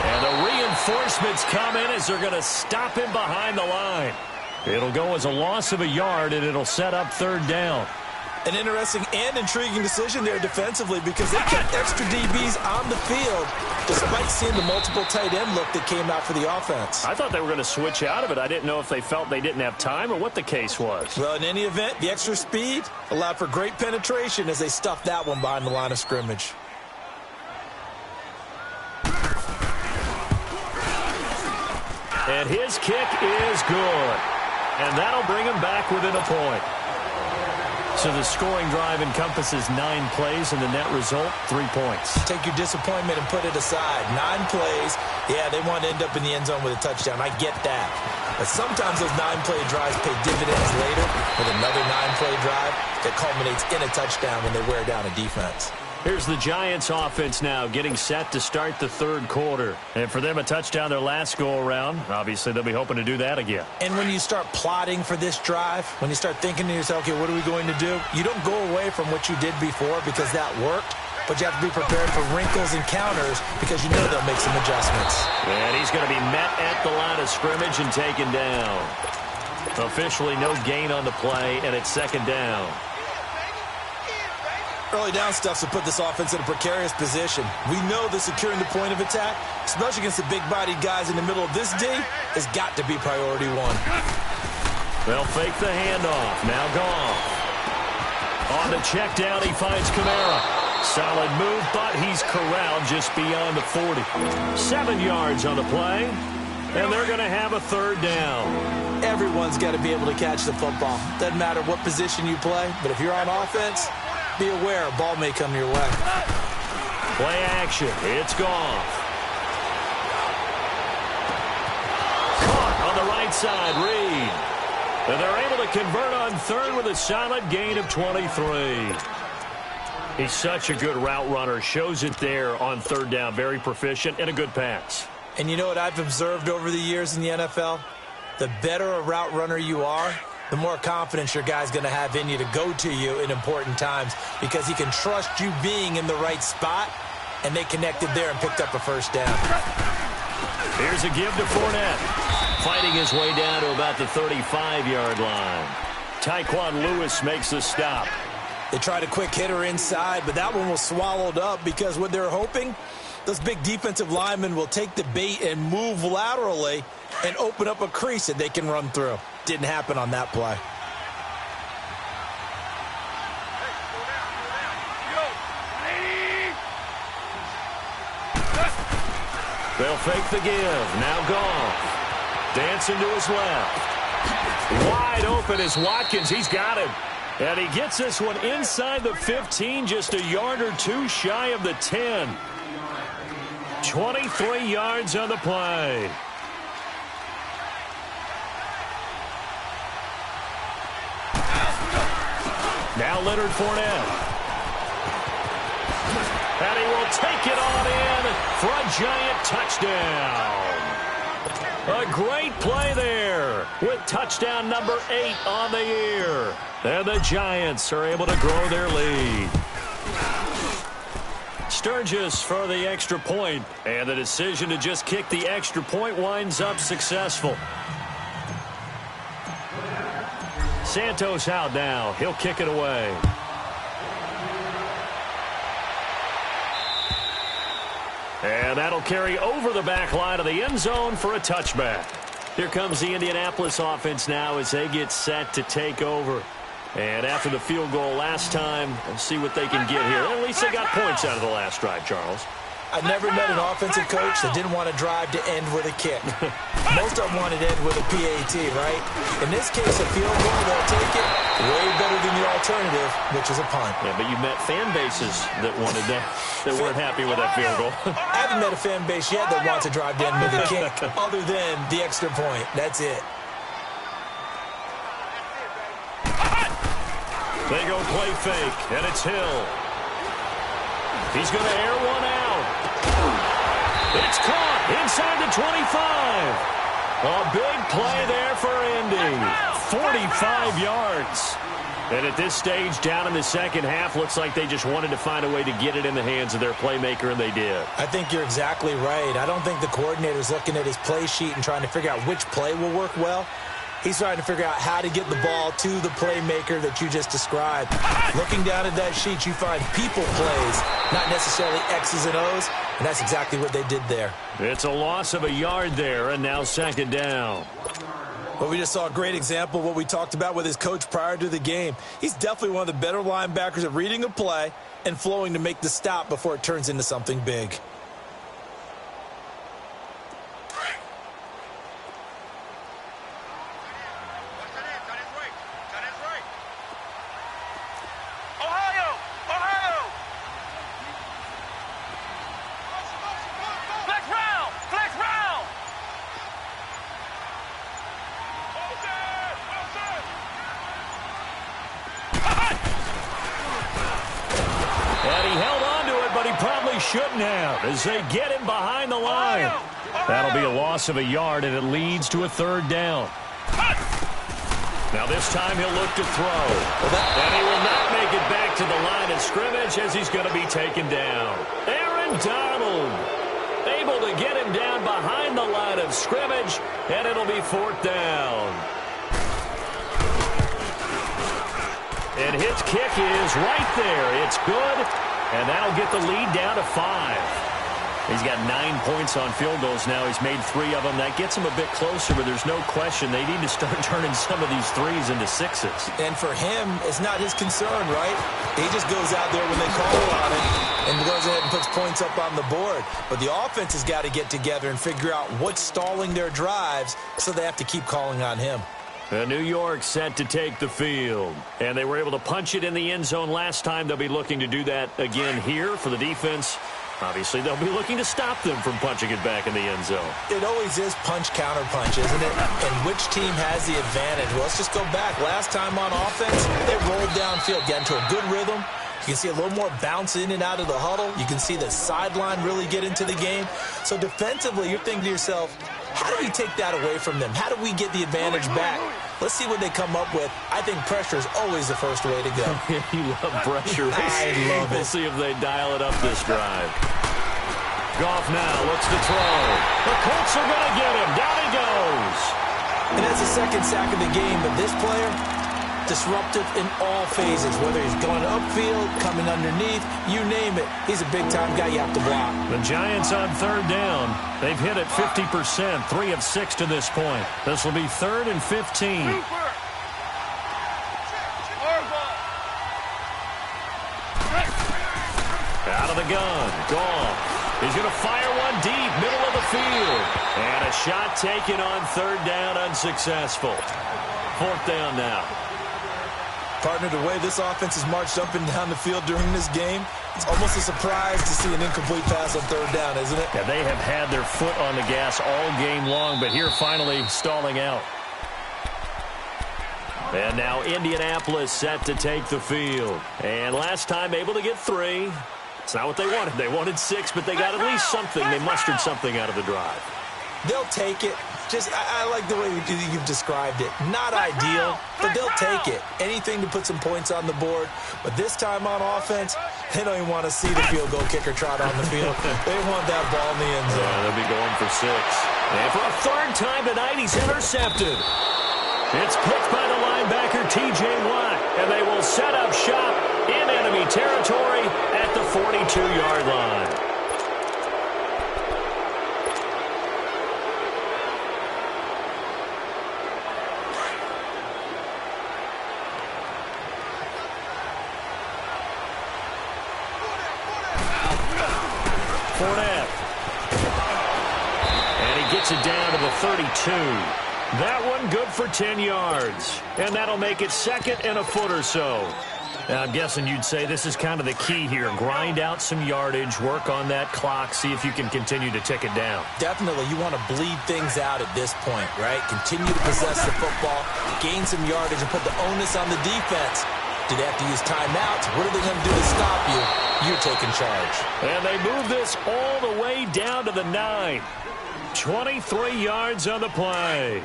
And the reinforcements come in as they're going to stop him behind the line. It'll go as a loss of a yard, and it'll set up 3rd down. An interesting and intriguing decision there defensively because they kept extra DBs on the field despite seeing the multiple tight end look that came out for the offense. I thought they were going to switch out of it. I didn't know if they felt they didn't have time or what the case was. Well, in any event, the extra speed allowed for great penetration as they stuffed that one behind the line of scrimmage. And his kick is good. And that'll bring him back within a point. So the scoring drive encompasses 9 plays, and the net result, 3 points. Take your disappointment and put it aside. 9 plays. Yeah, they want to end up in the end zone with a touchdown. I get that. But sometimes those 9-play drives pay dividends later with another 9-play drive that culminates in a touchdown when they wear down a defense. Here's the Giants offense now getting set to start the 3rd quarter. And for them, a touchdown their last go-around. Obviously, they'll be hoping to do that again. And when you start plotting for this drive, when you start thinking to yourself, okay, what are we going to do? You don't go away from what you did before because that worked, but you have to be prepared for wrinkles and counters because you know they'll make some adjustments. And he's going to be met at the line of scrimmage and taken down. Officially no gain on the play, and it's 2nd down. Early down stuff to put this offense in a precarious position. We know that securing the point of attack, especially against the big-bodied guys in the middle of this D, has got to be priority 1. They'll fake the handoff. Now Goff. On the check down, he finds Kamara. Solid move, but he's corralled just beyond the 40. 7 yards on the play, and they're going to have a 3rd down. Everyone's got to be able to catch the football. Doesn't matter what position you play, but if you're on offense, be aware a ball may come your way. Play action. It's Goff. Caught on the right side, Reed. And they're able to convert on 3rd with a solid gain of 23. He's such a good route runner. Shows it there on 3rd down. Very proficient and a good pass. And you know what I've observed over the years in the NFL? The better a route runner you are, the more confidence your guy's going to have in you to go to you in important times because he can trust you being in the right spot, and they connected there and picked up a 1st down. Here's a give to Fournette. Fighting his way down to about the 35-yard line. Tyquan Lewis makes the stop. They tried a quick hitter inside, but that one was swallowed up because what they're hoping, those big defensive linemen will take the bait and move laterally and open up a crease that they can run through. Didn't happen on that play. They'll fake the give. Now Goff. Dancing to his left. Wide open is Watkins. He's got him. And he gets this one inside the 15, just a yard or 2 shy of the 10. 23 yards on the play. Now Leonard Fournette. And he will take it on in for a Giant touchdown. A great play there with touchdown number 8 on the year. And the Giants are able to grow their lead. Sturgis for the extra point, and the decision to just kick the extra point winds up successful. Santos out now. He'll kick it away. And that'll carry over the back line of the end zone for a touchback. Here comes the Indianapolis offense now as they get set to take over. And after the field goal last time, we'll see what they can get here. At least they got points out of the last drive, Charles. I never met an offensive coach that didn't want to drive to end with a kick. Most of them wanted to end with a PAT, right? In this case, a field goal, they'll take it way better than the alternative, which is a punt. Yeah, but you met fan bases that wanted that, that weren't happy with that field goal. I haven't met a fan base yet that wants to drive to end with a kick other than the extra point. That's it. They go play fake, and it's Hill. He's going to air one out. It's caught inside the 25. A big play there for Indy. 45 yards. And at this stage, down in the second half, looks like they just wanted to find a way to get it in the hands of their playmaker, and they did. I think you're exactly right. I don't think the coordinator's looking at his play sheet and trying to figure out which play will work well. He's trying to figure out how to get the ball to the playmaker that you just described. Looking down at that sheet, you find people plays, not necessarily X's and O's, and that's exactly what they did there. It's a loss of a yard there, and now second down. Well, we just saw a great example of what we talked about with his coach prior to the game. He's definitely one of the better linebackers at reading a play and flowing to make the stop before it turns into something big. Shouldn't have as they get him behind the line. That'll be a loss of a yard, and it leads to a third down. Now this time he'll look to throw. And he will not make it back to the line of scrimmage as he's going to be taken down. Aaron Donald able to get him down behind the line of scrimmage, and it'll be fourth down. And his kick is right there. It's good. And that'll get the lead down to 5. He's got 9 points on field goals now. He's made 3 of them. That gets him a bit closer, but there's no question they need to start turning some of these 3s into 6s. And for him, it's not his concern, right? He just goes out there when they call on it and goes ahead and puts points up on the board. But the offense has got to get together and figure out what's stalling their drives, so they have to keep calling on him. New York set to take the field. And they were able to punch it in the end zone last time. They'll be looking to do that again here for the defense. Obviously, they'll be looking to stop them from punching it back in the end zone. It always is punch-counter-punch, isn't it? And which team has the advantage? Well, let's just go back. Last time on offense, they rolled downfield, got into a good rhythm. You can see a little more bounce in and out of the huddle. You can see the sideline really get into the game. So defensively, you're thinking to yourself, how do we take that away from them? How do we get the advantage back? Let's see what they come up with. I think pressure is always the first way to go. You love pressure. I love it. We'll see if they dial it up this drive. Goff now looks to throw. The Colts are going to get him. Down he goes. And that's the second sack of the game, but this player, disruptive in all phases, whether he's going upfield, coming underneath, you name it. He's a big-time guy you have to block. The Giants on third down. They've hit it 50%, 3 of 6 to this point. This will be 3rd and 15. Out of the gun, Goff. He's going to fire one deep, middle of the field. And a shot taken on third down, unsuccessful. 4th down now. Partner, the way this offense has marched up and down the field during this game, it's almost a surprise to see an incomplete pass on third down, isn't it? Yeah, they have had their foot on the gas all game long, but here finally stalling out. And now Indianapolis set to take the field. And last time able to get 3. It's not what they wanted. They wanted 6, but they got at least something. They mustered something out of the drive. They'll take it. I like the way you've described it. Not ideal, but they'll take it. Anything to put some points on the board. But this time on offense, they don't even want to see the field goal kicker trot on the field. They want that ball in the end zone. Yeah, they'll be going for 6. And for a third time tonight, he's intercepted. It's picked by the linebacker, T.J. Watt, and they will set up shop in enemy territory at the 42-yard line. And he gets it down to the 32. That one good for 10 yards. And that'll make it 2nd and a foot or so. Now, I'm guessing you'd say this is kind of the key here. Grind out some yardage, work on that clock, see if you can continue to tick it down. Definitely. You want to bleed things out at this point, right? Continue to possess the football, gain some yardage, and put the onus on the defense. Do they have to use timeouts? What are they going to do to stop you? You're taking charge. And they move this all the way down to the 9. 23 yards on the play.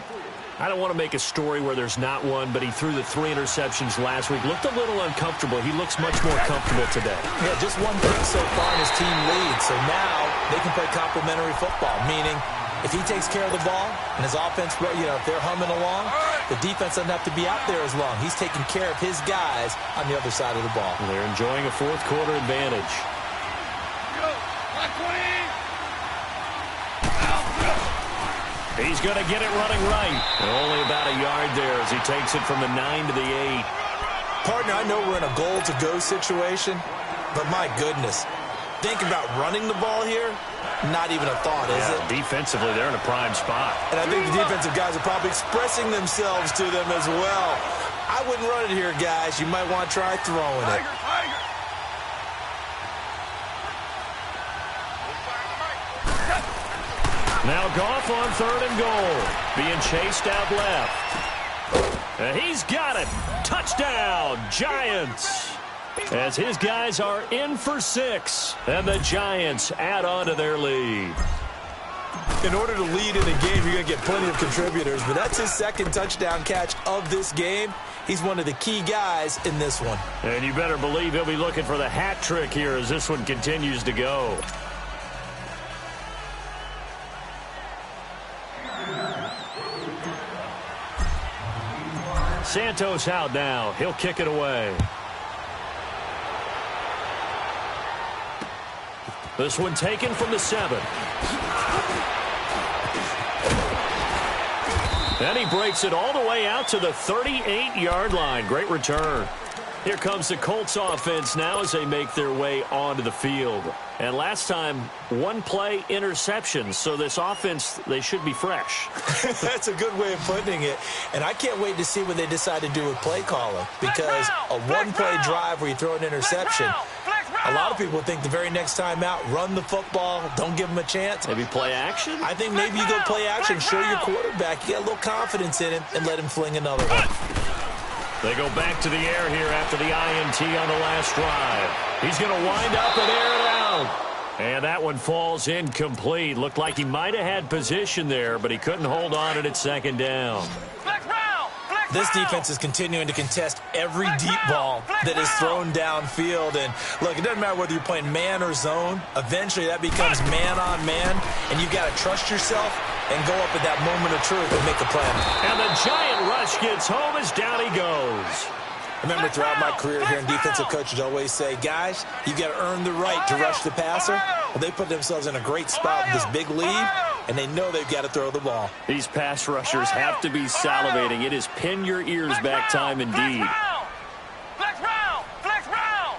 I don't want to make a story where there's not one, but he threw the 3 interceptions last week. Looked a little uncomfortable. He looks much more comfortable today. Yeah, just one pick so far and his team leads. So now they can play complementary football, meaning if he takes care of the ball and his offense, if they're humming along, the defense doesn't have to be out there as long. He's taking care of his guys on the other side of the ball. They're enjoying a fourth quarter advantage. He's going to get it running right. And only about a yard there as he takes it from the 9 to the 8. Partner, I know we're in a goal-to-go situation, but my goodness, think about running the ball here. Not even a thought, is it? Defensively, they're in a prime spot. And I think the defensive guys are probably expressing themselves to them as well. I wouldn't run it here, guys. You might want to try throwing it. Now Goff on 3rd and goal. Being chased out left. And he's got it. Touchdown, Giants. As his guys are in for 6. And the Giants add on to their lead. In order to lead in a game, you're going to get plenty of contributors. But that's his 2nd touchdown catch of this game. He's one of the key guys in this one. And you better believe he'll be looking for the hat trick here as this one continues to go. Santos out now. He'll kick it away. This one taken from the 7. And he breaks it all the way out to the 38-yard line. Great return. Here comes the Colts offense now as they make their way onto the field. And last time, 1 play interception. So this offense, they should be fresh. That's a good way of putting it. And I can't wait to see what they decide to do with play calling. Because a 1-play drive where you throw an interception, a lot of people think the very next time out, run the football, don't give them a chance. Maybe play action? I think maybe you go play action, show your quarterback, you get a little confidence in him, and let him fling another one. They go back to the air here after the INT on the last drive. He's going to wind up and air it out. And that one falls incomplete. Looked like he might have had position there, but he couldn't hold on at 2nd down. This defense is continuing to contest every deep ball that is thrown downfield. And, look, it doesn't matter whether you're playing man or zone. Eventually that becomes man-on-man, and you've got to trust yourself and go up at that moment of truth and make a play. And the giant rush gets home as down he goes. Remember, throughout my career here in defensive coaches always say, guys, you've got to earn the right to rush the passer. Well, they put themselves in a great spot with this big lead, and they know they've got to throw the ball. These pass rushers have to be salivating. It is pin your ears back time indeed. Flex round! Flex round!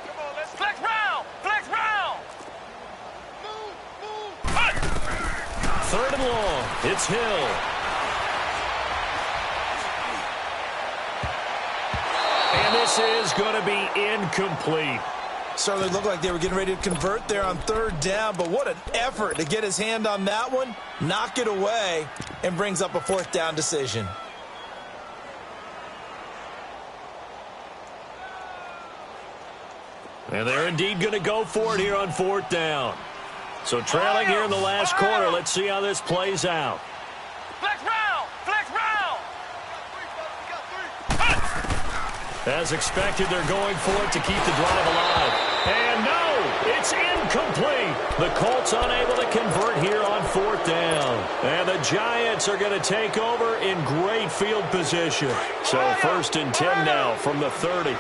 Come on, let's flex round! Flex round! Move! 3rd and long. It's Hill. And this is going to be incomplete. Certainly looked like they were getting ready to convert there on 3rd down, but what an effort to get his hand on that one, knock it away, and brings up a 4th down decision. And they're indeed going to go for it here on 4th down. So trailing here in the last quarter. Let's see how this plays out. Flex round! Flex round! As expected, they're going for it to keep the drive alive. And no, it's incomplete. The Colts unable to convert here on 4th down. And the Giants are going to take over in great field position. So 1st and 10 now from the 30.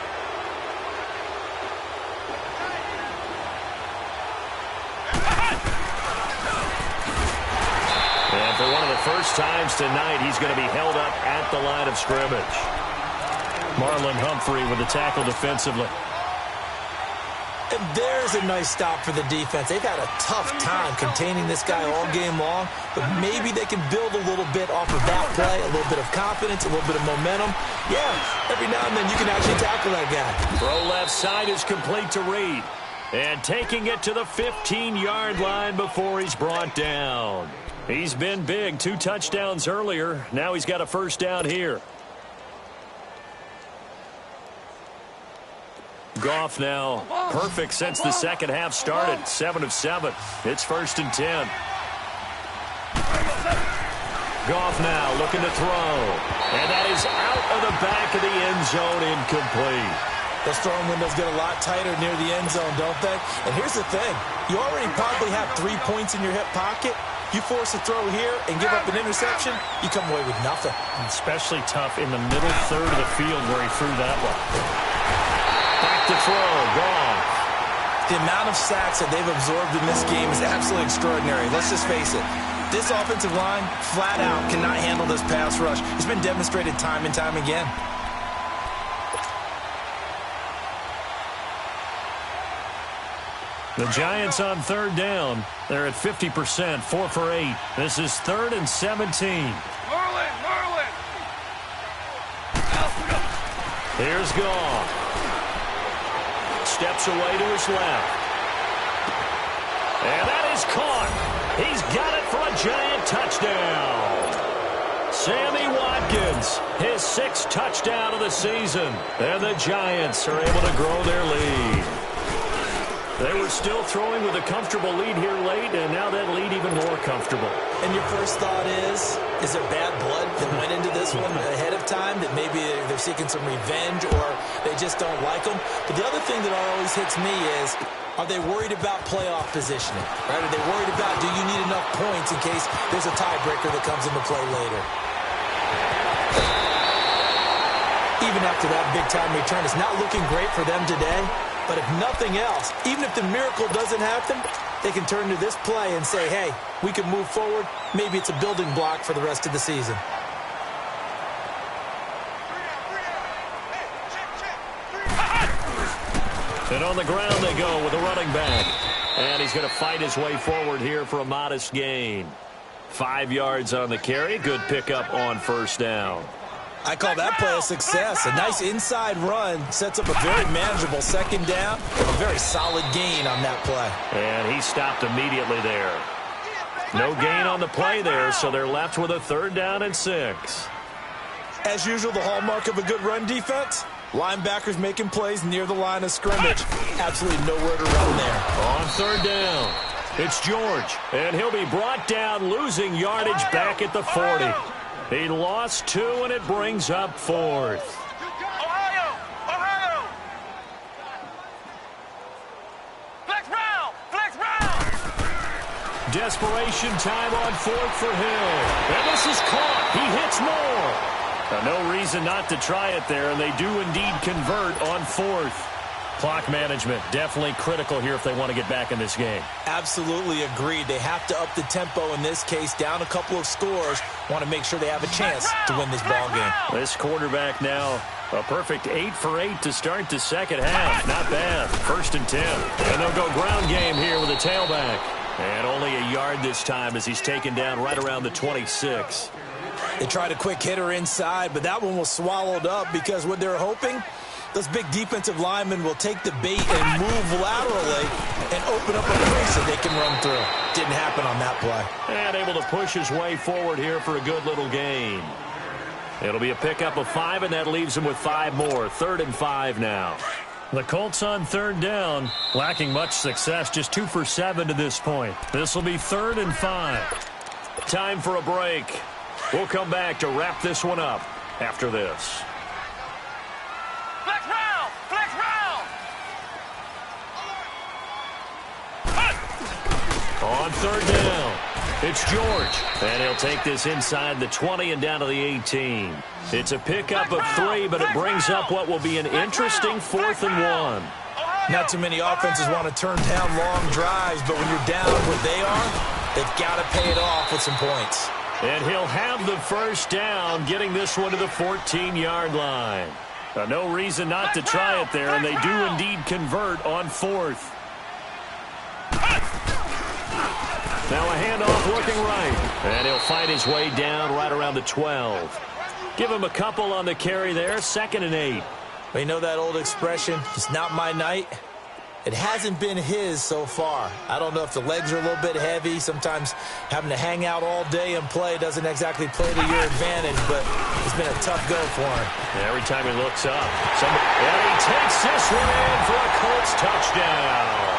And for one of the first times tonight, he's going to be held up at the line of scrimmage. Marlon Humphrey with the tackle defensively. And there's a nice stop for the defense. They've had a tough time containing this guy all game long, but maybe they can build a little bit off of that play, a little bit of confidence, a little bit of momentum. Yeah, every now and then you can actually tackle that guy. Throw left side is complete to Reed. And taking it to the 15-yard line before he's brought down. He's been big, 2 touchdowns earlier. Now he's got a first down here. Goff now perfect since the second half started. 7 of 7. It's 1st and 10. Goff now looking to throw. And that is out of the back of the end zone, incomplete. Those throwing windows get a lot tighter near the end zone, don't they? And here's the thing. You already probably have 3 points in your hip pocket. You force a throw here and give up an interception, you come away with nothing. Especially tough in the middle third of the field where he threw that one. Back to throw. Gone. The amount of sacks that they've absorbed in this game is absolutely extraordinary. Let's just face it. This offensive line, flat out, cannot handle this pass rush. It's been demonstrated time and time again. The Giants on 3rd down. They're at 50%, 4 for 8. This is 3rd and 17. Merlin! Here's Goff. Steps away to his left. And that is caught. He's got it for a Giant touchdown. Sammy Watkins, his 6th touchdown of the season. And the Giants are able to grow their lead. They were still throwing with a comfortable lead here late, and now that lead even more comfortable. And your first thought is there bad blood that went into this one ahead of time, that maybe they're seeking some revenge or they just don't like them? But the other thing that always hits me is, are they worried about playoff positioning? Right? Are they worried about, do you need enough points in case there's a tiebreaker that comes into play later? Even after that big-time return, it's not looking great for them today. But if nothing else, even if the miracle doesn't happen, they can turn to this play and say, hey, we can move forward. Maybe it's a building block for the rest of the season. And on the ground they go with a running back. And he's going to fight his way forward here for a modest gain. 5 yards on the carry. Good pickup on 1st down. I call that play a success. A nice inside run sets up a very manageable 2nd down. A very solid gain on that play. And he stopped immediately there. No gain on the play there, so they're left with a 3rd down and 6. As usual, the hallmark of a good run defense, linebackers making plays near the line of scrimmage. Absolutely nowhere to run there. On 3rd down, it's George. And he'll be brought down, losing yardage back at the 40. He lost 2, and it brings up 4th. Ohio! Flex round! Flex round! Desperation time on 4th for Hill. And this is caught. He hits more. No reason not to try it there, and they do indeed convert on 4th. Clock management, definitely critical here if they want to get back in this game. Absolutely agreed. They have to up the tempo in this case, down a couple of scores. Want to make sure they have a chance to win this ball game. This quarterback now, a perfect 8 for 8 to start the second half. Not bad. 1st and 10. And they'll go ground game here with a tailback. And only a yard this time as he's taken down right around the 26. They tried a quick hitter inside, but that one was swallowed up because what they're hoping, those big defensive linemen will take the bait and move laterally and open up a place that they can run through. Didn't happen on that play. And able to push his way forward here for a good little gain. It'll be a pickup of 5, and that leaves him with 5 more. 3rd and 5 now. The Colts on third down, lacking much success, just 2 for 7 to this point. This will be 3rd and 5. Time for a break. We'll come back to wrap this one up after this. Flex round! Flex round! On third down, it's George. And he'll take this inside the 20 and down to the 18. It's a pickup of 3, but it brings up what will be an interesting 4th and 1. Not too many offenses want to turn down long drives, but when you're down where they are, they've got to pay it off with some points. And he'll have the first down, getting this one to the 14-yard line. No reason not to try it there, and they do indeed convert on 4th. Now a handoff looking right, and he'll find his way down right around the 12. Give him a couple on the carry there, 2nd and 8. Well, you know that old expression, it's not my night? It hasn't been his so far. I don't know if the legs are a little bit heavy. Sometimes having to hang out all day and play doesn't exactly play to your advantage, but it's been a tough go for him. Every time he looks up, and he takes this one in for a Colts touchdown.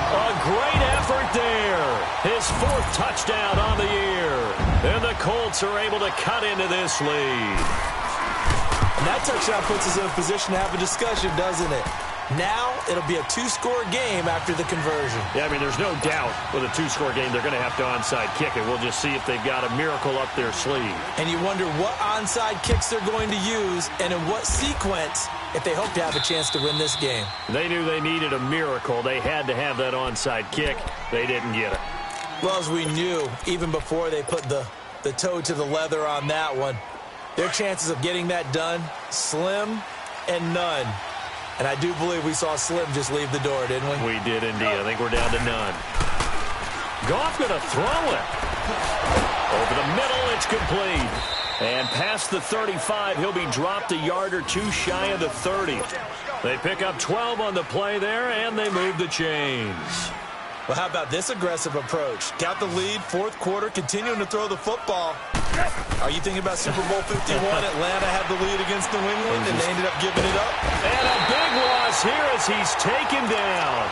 A great effort there. His 4th touchdown on the year. And the Colts are able to cut into this lead. And that touchdown puts us in a position to have a discussion, doesn't it? Now it'll be a 2-score game after the conversion. Yeah, I mean, there's no doubt with a 2-score game they're going to have to onside kick it. We'll just see if they've got a miracle up their sleeve. And you wonder what onside kicks they're going to use and in what sequence if they hope to have a chance to win this game. They knew they needed a miracle. They had to have that onside kick. They didn't get it. Well, as we knew, even before they put the toe to the leather on that one, their chances of getting that done, slim and none. And I do believe we saw Slim just leave the door, didn't we? We did indeed. I think we're down to none. Goff going to throw it. Over the middle, it's complete. And past the 35, he'll be dropped a yard or 2 shy of the 30. They pick up 12 on the play there, and they move the chains. Well, how about this aggressive approach? Got the lead, 4th quarter, continuing to throw the football. Are you thinking about Super Bowl 51? Atlanta had the lead against New England, and they ended up giving it up. And a big loss here as he's taken down.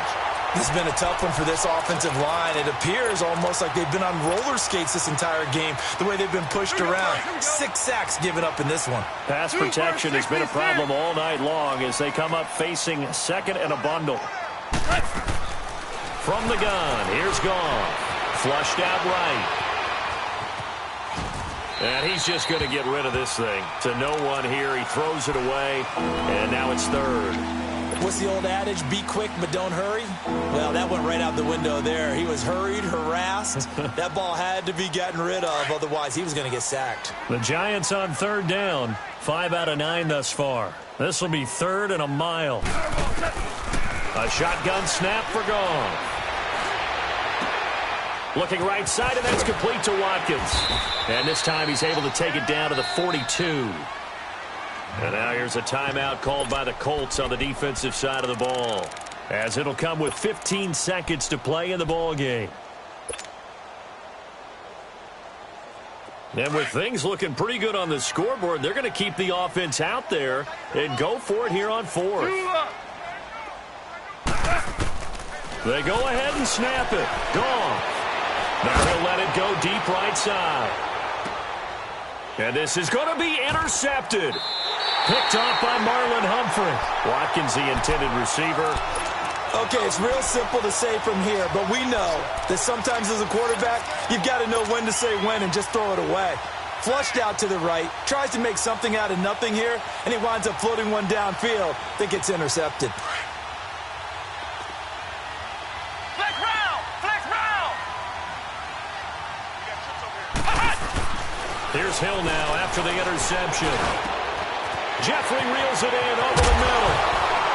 This has been a tough one for this offensive line. It appears almost like they've been on roller skates this entire game, the way they've been pushed around. 6 sacks given up in this one. Pass protection has been a problem all night long as they come up facing 2nd and a bundle. From the gun, here's Goff. Flushed out right. And he's just going to get rid of this thing. To no one here. He throws it away, and now it's 3rd. What's the old adage? Be quick, but don't hurry? Well, that went right out the window there. He was hurried, harassed. That ball had to be gotten rid of, otherwise he was going to get sacked. The Giants on 3rd down. 5 out of 9 thus far. This will be 3rd and a mile. A shotgun snap for Goff. Looking right side, and that's complete to Watkins. And this time he's able to take it down to the 42. And now here's a timeout called by the Colts on the defensive side of the ball, as it'll come with 15 seconds to play in the ball game. And with things looking pretty good on the scoreboard, they're going to keep the offense out there and go for it here on 4th. They go ahead and snap it. Goff. Now he'll let it go deep right side. And this is going to be intercepted. Picked off by Marlon Humphrey. Watkins, the intended receiver. Okay, it's real simple to say from here, but we know that sometimes as a quarterback, you've got to know when to say when and just throw it away. Flushed out to the right, tries to make something out of nothing here, and he winds up floating one downfield that gets intercepted. Here's Hill now after the interception. Jeffrey reels it in over the middle.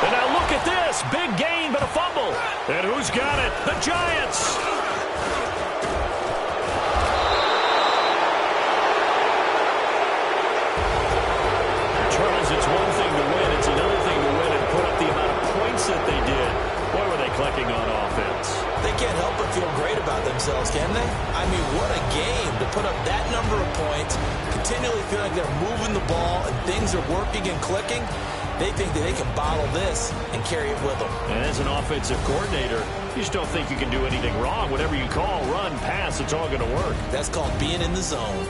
And now look at this. Big gain, but a fumble. And who's got it? The Giants. Charles, it's one thing to win. It's another thing to win and put up the amount of points that they did. Boy, were they clicking on offense. They can't help but feel great about themselves, can they? I mean, what a game to put up that number of points, continually feel like they're moving the ball and things are working and clicking. They think that they can bottle this and carry it with them. And as an offensive coordinator, you just don't think you can do anything wrong. Whatever you call, run, pass, it's all going to work. That's called being in the zone.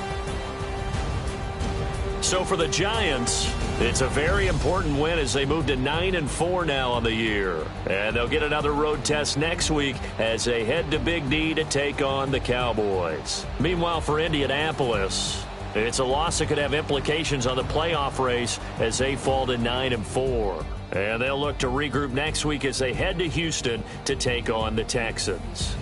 So for the Giants, it's a very important win as they move to 9-4 now on the year. And they'll get another road test next week as they head to Big D to take on the Cowboys. Meanwhile, for Indianapolis, it's a loss that could have implications on the playoff race as they fall to 9-4. And they'll look to regroup next week as they head to Houston to take on the Texans.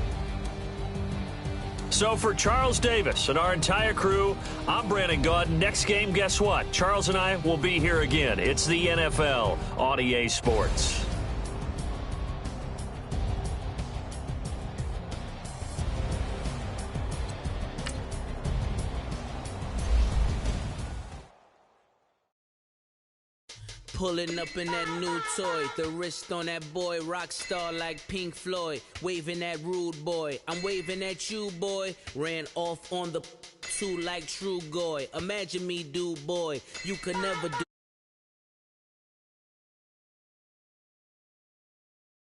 So for Charles Davis and our entire crew, I'm Brandon Gaudin. Next game, guess what? Charles and I will be here again. It's the NFL on EA Sports. Pulling up in that new toy, the wrist on that boy, rock star like Pink Floyd, waving at rude boy, I'm waving at you boy, ran off on the two like True Goy, imagine me do boy, you could never do